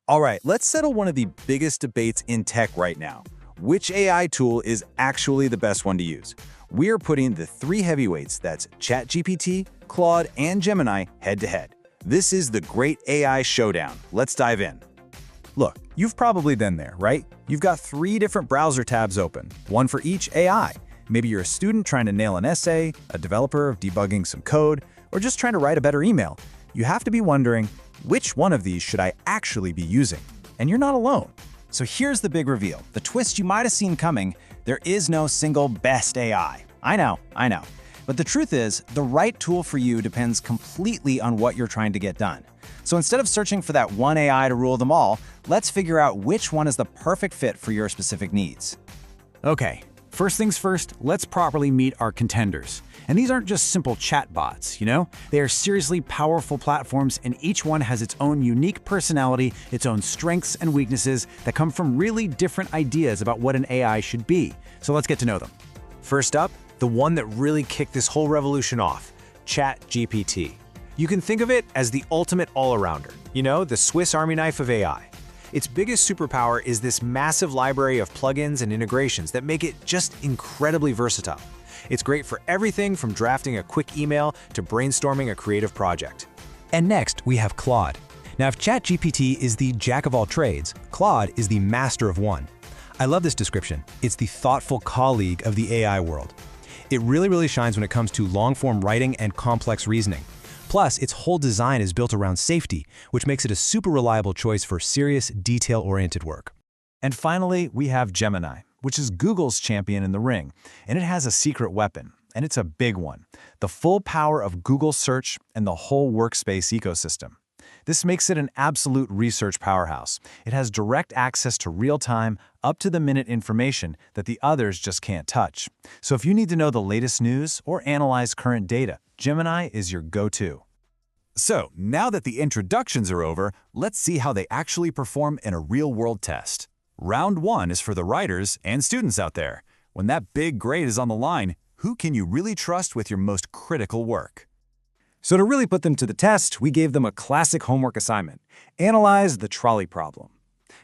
All right, let's settle one of the biggest debates in tech right now. Which AI tool is actually the best one to use? We are putting the three heavyweights, that's ChatGPT, Claude, and Gemini, head-to-head. This is the great AI showdown. Let's dive in. Look, you've probably been there, right? You've got three different browser tabs open, one for each AI. Maybe you're a student trying to nail an essay, a developer debugging some code, or just trying to write a better email. You have to be wondering, which one of these should I actually be using? And you're not alone. So here's the big reveal, the twist you might have seen coming. There is no single best AI. I know. But the truth is, the right tool for you depends completely on what you're trying to get done. So instead of searching for that one AI to rule them all, let's figure out which one is the perfect fit for your specific needs. Okay, first things first, let's properly meet our contenders. And these aren't just simple chatbots, you know? They are seriously powerful platforms, and each one has its own unique personality, its own strengths and weaknesses that come from really different ideas about what an AI should be. So let's get to know them. First up, the one that really kicked this whole revolution off, ChatGPT. You can think of it as the ultimate all-arounder, you know, the Swiss Army knife of AI. Its biggest superpower is this massive library of plugins and integrations that make it just incredibly versatile. It's great for everything from drafting a quick email to brainstorming a creative project. And next, we have Claude. Now, if ChatGPT is the jack of all trades, Claude is the master of one. I love this description. It's the thoughtful colleague of the AI world. It really shines when it comes to long-form writing and complex reasoning. Plus, its whole design is built around safety, which makes it a super reliable choice for serious, detail-oriented work. And finally, we have Gemini, which is Google's champion in the ring, and it has a secret weapon, and it's a big one: the full power of Google Search and the whole workspace ecosystem. This makes it an absolute research powerhouse. It has direct access to real-time, up-to-the-minute information that the others just can't touch. So if you need to know the latest news or analyze current data, Gemini is your go-to. So, now that the introductions are over, let's see how they actually perform in a real-world test. Round 1 is for the writers and students out there. When that big grade is on the line, who can you really trust with your most critical work? So to really put them to the test, we gave them a classic homework assignment: analyze the trolley problem.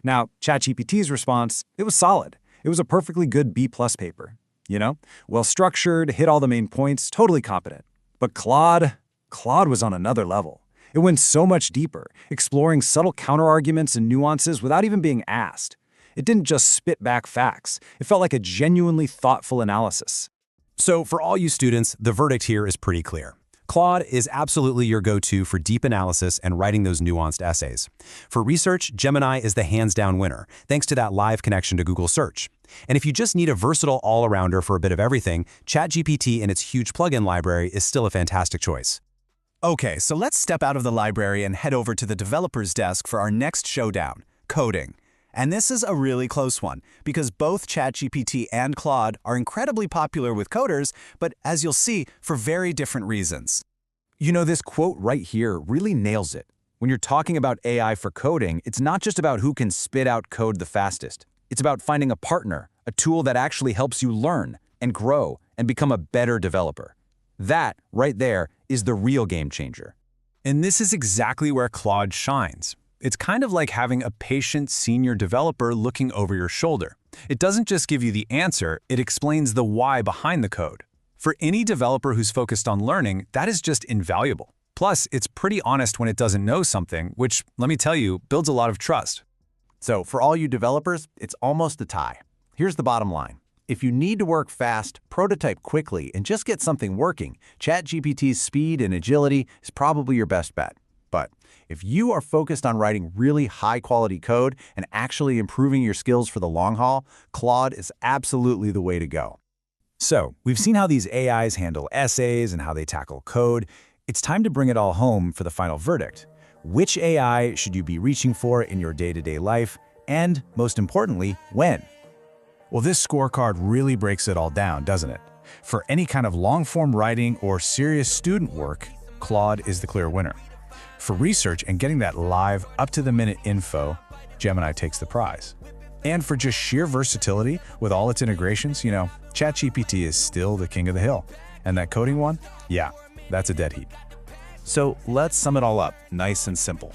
Now, ChatGPT's response, it was solid. It was a perfectly good B+ paper. You know, well-structured, hit all the main points, totally competent. But Claude was on another level. It went so much deeper, exploring subtle counterarguments and nuances without even being asked. It didn't just spit back facts. It felt like a genuinely thoughtful analysis. So for all you students, the verdict here is pretty clear. Claude is absolutely your go-to for deep analysis and writing those nuanced essays. For research, Gemini is the hands-down winner, thanks to that live connection to Google Search. And if you just need a versatile all-arounder for a bit of everything, ChatGPT and its huge plugin library is still a fantastic choice. Okay, so let's step out of the library and head over to the developer's desk for our next showdown: coding. And this is a really close one, because both ChatGPT and Claude are incredibly popular with coders, but as you'll see, for very different reasons. You know, this quote right here really nails it. When you're talking about AI for coding, it's not just about who can spit out code the fastest. It's about finding a partner, a tool that actually helps you learn and grow and become a better developer. That, right there, is the real game changer. And this is exactly where Claude shines. It's kind of like having a patient senior developer looking over your shoulder. It doesn't just give you the answer, it explains the why behind the code. For any developer who's focused on learning, that is just invaluable. Plus, it's pretty honest when it doesn't know something, which, let me tell you, builds a lot of trust. So for all you developers, it's almost a tie. Here's the bottom line. If you need to work fast, prototype quickly, and just get something working, ChatGPT's speed and agility is probably your best bet. But if you are focused on writing really high-quality code and actually improving your skills for the long haul, Claude is absolutely the way to go. So, we've seen how these AIs handle essays and how they tackle code. It's time to bring it all home for the final verdict. Which AI should you be reaching for in your day-to-day life? And, most importantly, when? Well, this scorecard really breaks it all down, doesn't it? For any kind of long-form writing or serious student work, Claude is the clear winner. For research and getting that live, up-to-the-minute info, Gemini takes the prize. And for just sheer versatility with all its integrations, you know, ChatGPT is still the king of the hill. And that coding one? Yeah, that's a dead heat. So let's sum it all up, nice and simple.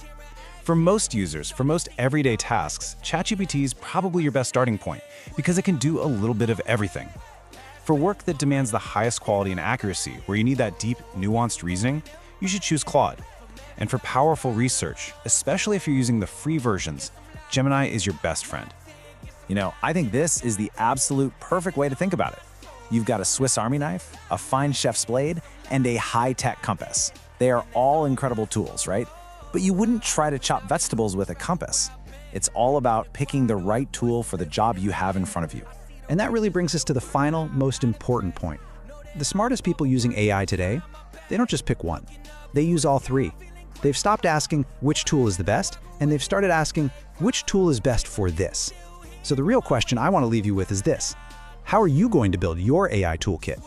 For most users, for most everyday tasks, ChatGPT is probably your best starting point because it can do a little bit of everything. For work that demands the highest quality and accuracy, where you need that deep, nuanced reasoning, you should choose Claude. And for powerful research, especially if you're using the free versions, Gemini is your best friend. You know, I think this is the absolute perfect way to think about it. You've got a Swiss Army knife, a fine chef's blade, and a high-tech compass. They are all incredible tools, right? But you wouldn't try to chop vegetables with a compass. It's all about picking the right tool for the job you have in front of you. And that really brings us to the final, most important point. The smartest people using AI today, they don't just pick one. They use all three. They've stopped asking which tool is the best, and they've started asking which tool is best for this. So the real question I want to leave you with is this: how are you going to build your AI toolkit?